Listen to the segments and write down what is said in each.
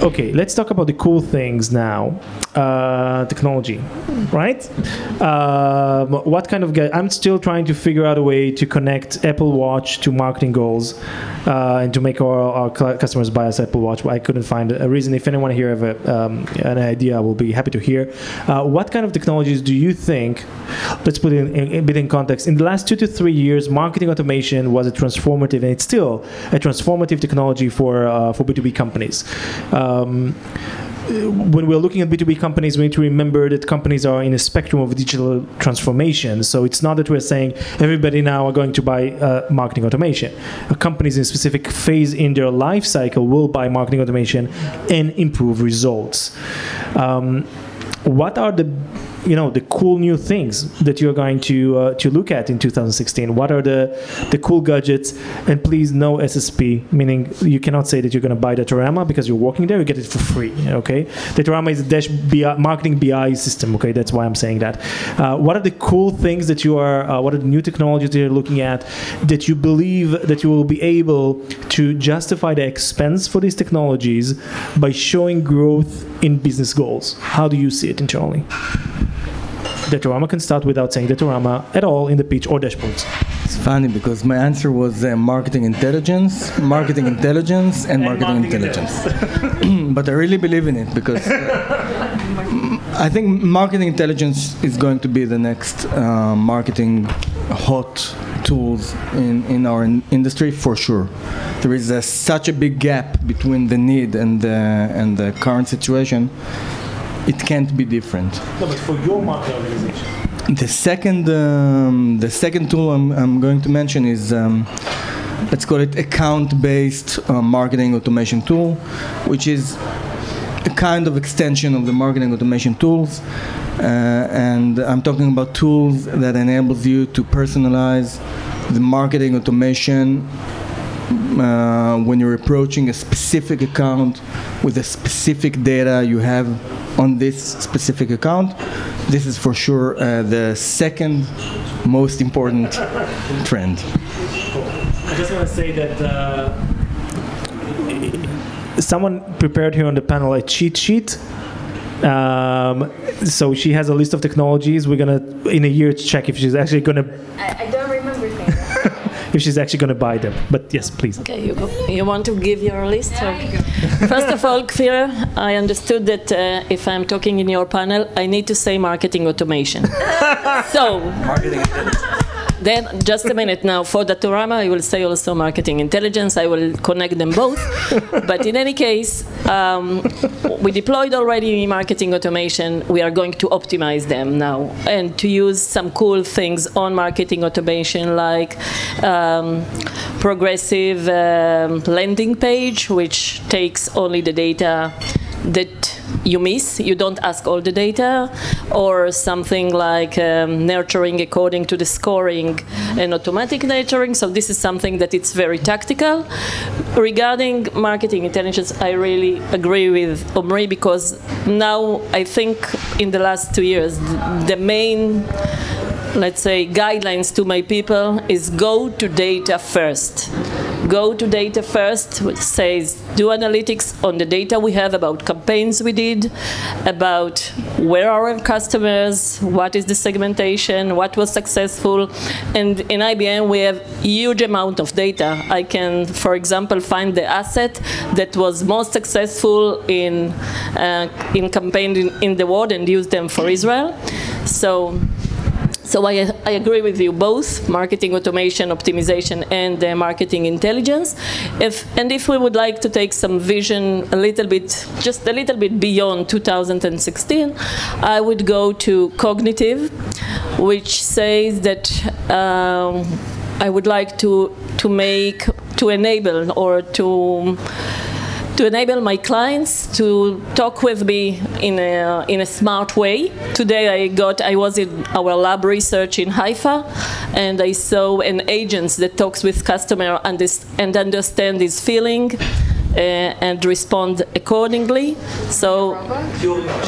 Okay, let's talk about the cool things now. Technology, right? What kind of I'm still trying to figure out a way to connect Apple Watch to marketing goals and to make our customers buy us Apple Watch. I couldn't find a reason. If anyone here have an idea, I will be happy to hear. What kind of technologies do you think, let's put it a bit in context, in the last 2 to 3 years, marketing automation was a transformative, and it's still a transformative technology for B2B companies. When we're looking at B2B companies, we need to remember that companies are in a spectrum of digital transformation. So it's not that we're saying everybody now are going to buy marketing automation. Companies in a specific phase in their life cycle will buy marketing automation and improve results. What are the cool new things that you're going to look at in 2016? What are the cool gadgets? And please, no SSP, meaning you cannot say that you're going to buy Datorama because you're working there. You get it for free. Okay, Datorama is a marketing BI system. Okay, that's why I'm saying that. What are the cool things that you are? What are the new technologies that you're looking at that you believe that you will be able to justify the expense for these technologies by showing growth in business goals? How do you see it internally? Datorama can start without saying Datorama at all in the pitch or dashboards. It's funny because my answer was marketing intelligence, and marketing intelligence. But I really believe in it because I think marketing intelligence is going to be the next marketing hot tools in our industry for sure. There is such a big gap between the need and the current situation. It can't be different. No, but for your market organization. The second tool I'm going to mention is, let's call it account-based marketing automation tool, which is a kind of extension of the marketing automation tools. And I'm talking about tools that enables you to personalize the marketing automation when you're approaching a specific account with a specific data you have on this specific account. This is for sure the second most important trend. I just want to say that someone prepared here on the panel a cheat sheet. So she has a list of technologies. We're going to, in a year, check if she's actually going to... I don't remember things. If she's actually going to buy them. But yes, please. Okay, you want to give your list? Okay. First of all, Kfir, I understood that if I'm talking in your panel, I need to say marketing automation. So, marketing intelligence. Then, just a minute now, for Datorama, I will say also marketing intelligence. I will connect them both. But in any case, we deployed already marketing automation. We are going to optimize them now and to use some cool things on marketing automation like progressive landing page, which takes only the data that you miss, you don't ask all the data, or something like nurturing according to the scoring and automatic nurturing. So this is something that it's very tactical. Regarding marketing intelligence, I really agree with Omri because now I think in the last 2 years, the main, let's say, guidelines to my people is go to data first. Go to data first, which says do analytics on the data we have about campaigns we did, about where are our customers, what is the segmentation, what was successful. And in IBM, we have huge amount of data. I can, for example, find the asset that was most successful in campaign in the world and use them for Israel. So I agree with you, both marketing automation, optimization, and marketing intelligence. If we would like to take some vision just a little bit beyond 2016, I would go to cognitive, which says that I would like to enable my clients to talk with me in a smart way. Today I was in our lab research in Haifa, and I saw an agent that talks with customer and understand his feeling, and respond accordingly. So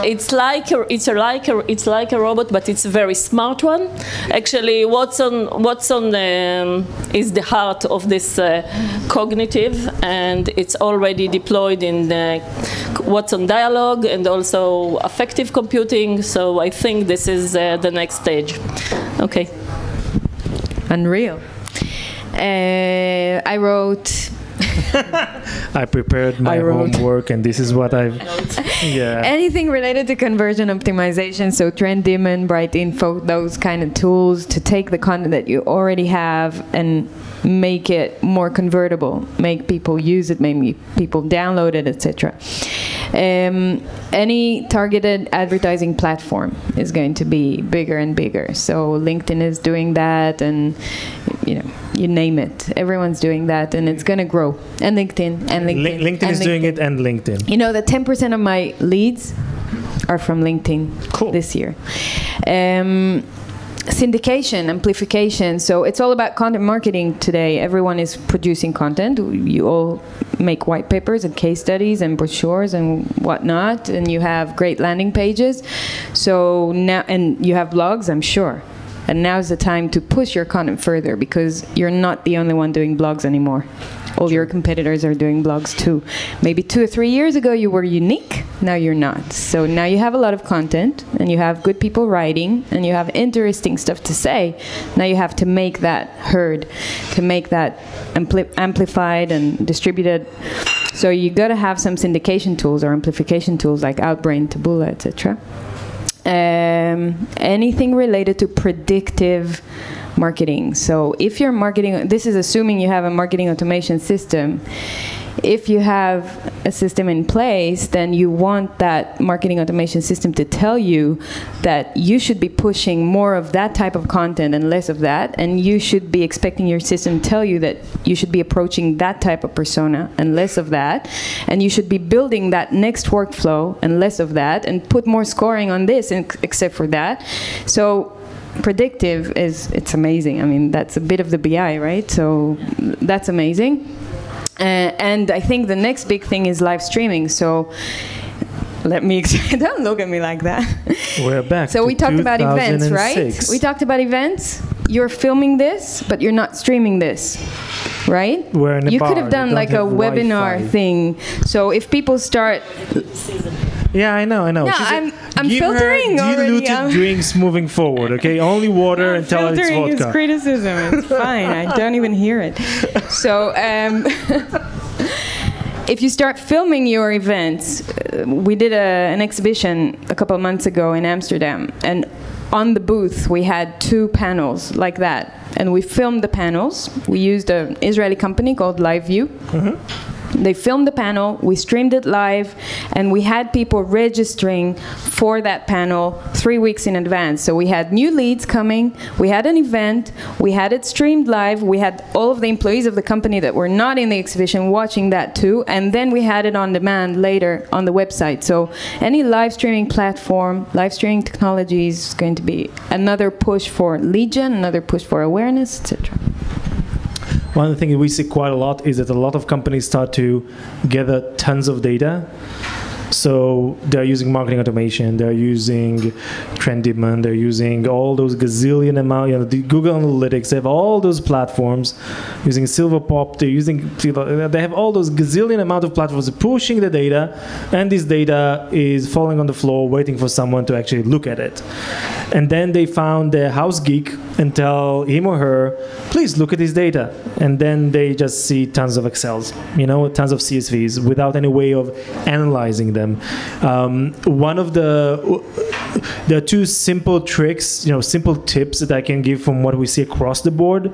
it's like a robot, but it's a very smart one. Actually, Watson is the heart of this cognitive, and it's already deployed in the Watson Dialogue and also affective computing. So I think this is the next stage. Okay. Unreal. I wrote. I prepared my homework, and this is what I've. Yeah. Anything related to conversion optimization, so trend daemon, bright info, those kind of tools to take the content that you already have and make it more convertible, make people use it, make people download it, etc. Any targeted advertising platform is going to be bigger and bigger. So LinkedIn is doing that, and you name it. Everyone's doing that, and it's going to grow. And LinkedIn, and LinkedIn. LinkedIn is doing it, and LinkedIn. You know that 10% of my leads are from LinkedIn this year. Syndication, amplification. So it's all about content marketing today. Everyone is producing content. You all make white papers and case studies and brochures and whatnot, and you have great landing pages. So now, and you have blogs, I'm sure. And now's the time to push your content further, because you're not the only one doing blogs anymore. All your competitors are doing blogs too. Maybe 2 or 3 years ago you were unique, now you're not. So now you have a lot of content, and you have good people writing, and you have interesting stuff to say. Now you have to make that heard, to make that amplified and distributed. So you got to have some syndication tools or amplification tools like Outbrain, Taboola, etc. Anything related to predictive marketing. So if you're marketing, this is assuming you have a marketing automation system. If you have a system in place, then you want that marketing automation system to tell you that you should be pushing more of that type of content and less of that, and you should be expecting your system to tell you that you should be approaching that type of persona and less of that, and you should be building that next workflow and less of that, and put more scoring on this except for that. So predictive it's amazing. I mean, that's a bit of the BI, right? So that's amazing. And I think the next big thing is live streaming. So let me don't look at me like that. We're back. So we talked about events, right? We talked about events. You're filming this, but you're not streaming this, right? We're in a you bar. Could have done like a webinar thing. So if people start. Yeah, I know. Yeah, I'm filtering already. Diluted drinks moving forward, okay? Only water and tell it's vodka. Filtering is criticism. It's fine. I don't even hear it. So if you start filming your events, we did an exhibition a couple of months ago in Amsterdam, and on the booth we had 2 panels like that, and we filmed the panels. We used an Israeli company called LiveView. They filmed the panel, we streamed it live, and we had people registering for that panel 3 weeks in advance. So we had new leads coming, we had an event, we had it streamed live, we had all of the employees of the company that were not in the exhibition watching that too, and then we had it on demand later on the website. So any live streaming platform, live streaming technology is going to be another push for lead gen, another push for awareness, etc. One of the things we see quite a lot is that a lot of companies start to gather tons of data. So they're using marketing automation, they're using trend demand, they're using all those gazillion amount, the Google Analytics, they have all those platforms using Silverpop, they have all those gazillion amount of platforms pushing the data, and this data is falling on the floor waiting for someone to actually look at it. And then they found the house geek and tell him or her, please look at this data. And then they just see tons of Excels, tons of CSVs without any way of analyzing them. There are 2 simple tricks, simple tips that I can give from what we see across the board.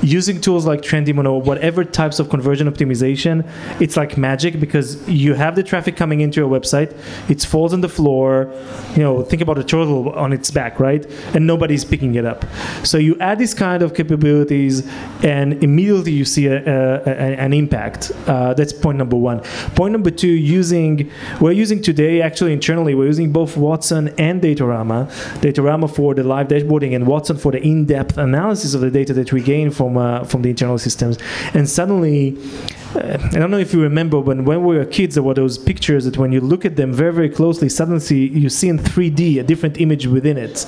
Using tools like Trendemon or whatever types of conversion optimization, it's like magic, because you have the traffic coming into your website, it falls on the floor, think about a turtle on its back, right? And nobody's picking it up. So you add these kind of capabilities, and immediately you see an impact. That's point number 1. Point number 2, we're using today, actually internally, we're using both Watson and Datorama. Datorama for the live dashboarding, and Watson for the in-depth analysis of the data that we gain from the internal systems. And suddenly, I don't know if you remember, when we were kids, there were those pictures that when you look at them very, very closely, suddenly you see in 3D a different image within it.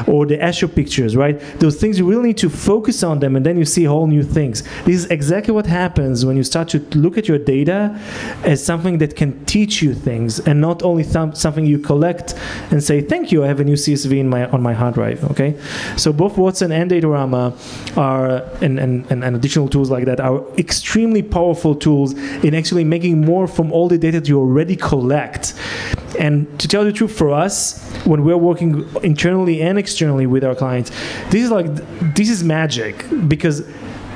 Or the Azure pictures, right? Those things, you really need to focus on them, and then you see whole new things. This is exactly what happens when you start to look at your data as something that can teach you things, and not only something you collect and say, thank you, I have a new CSV on my hard drive, okay? So both Watson and Datorama are, and additional tools like that, are extremely powerful tools in actually making more from all the data that you already collect. And to tell you the truth, for us, when we're working internally and externally with our clients, this is magic, because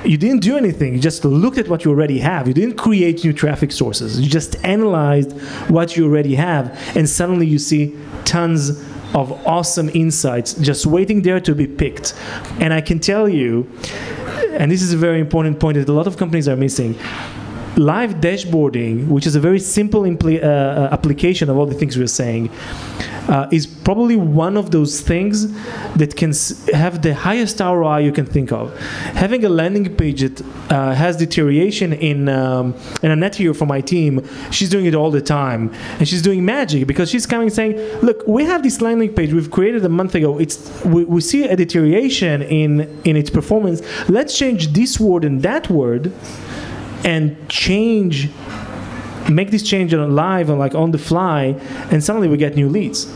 you didn't do anything. You just looked at what you already have. You didn't create new traffic sources. You just analyzed what you already have, and suddenly you see tons of awesome insights just waiting there to be picked. And I can tell you, and this is a very important point that a lot of companies are missing, live dashboarding, which is a very simple application of all the things we're saying, is probably one of those things that can have the highest ROI you can think of. Having a landing page that has deterioration in Annette here from my team, she's doing it all the time, and she's doing magic, because she's coming saying, look, we have this landing page we've created a month ago. We see a deterioration in its performance. Let's change this word and that word, and make this change on live and on the fly, and suddenly we get new leads.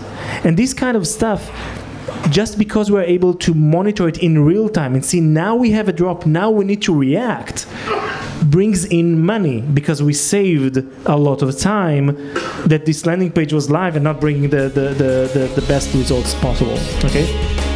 And this kind of stuff, just because we're able to monitor it in real time and see now we have a drop, now we need to react, brings in money, because we saved a lot of time that this landing page was live and not bringing the best results possible. Okay.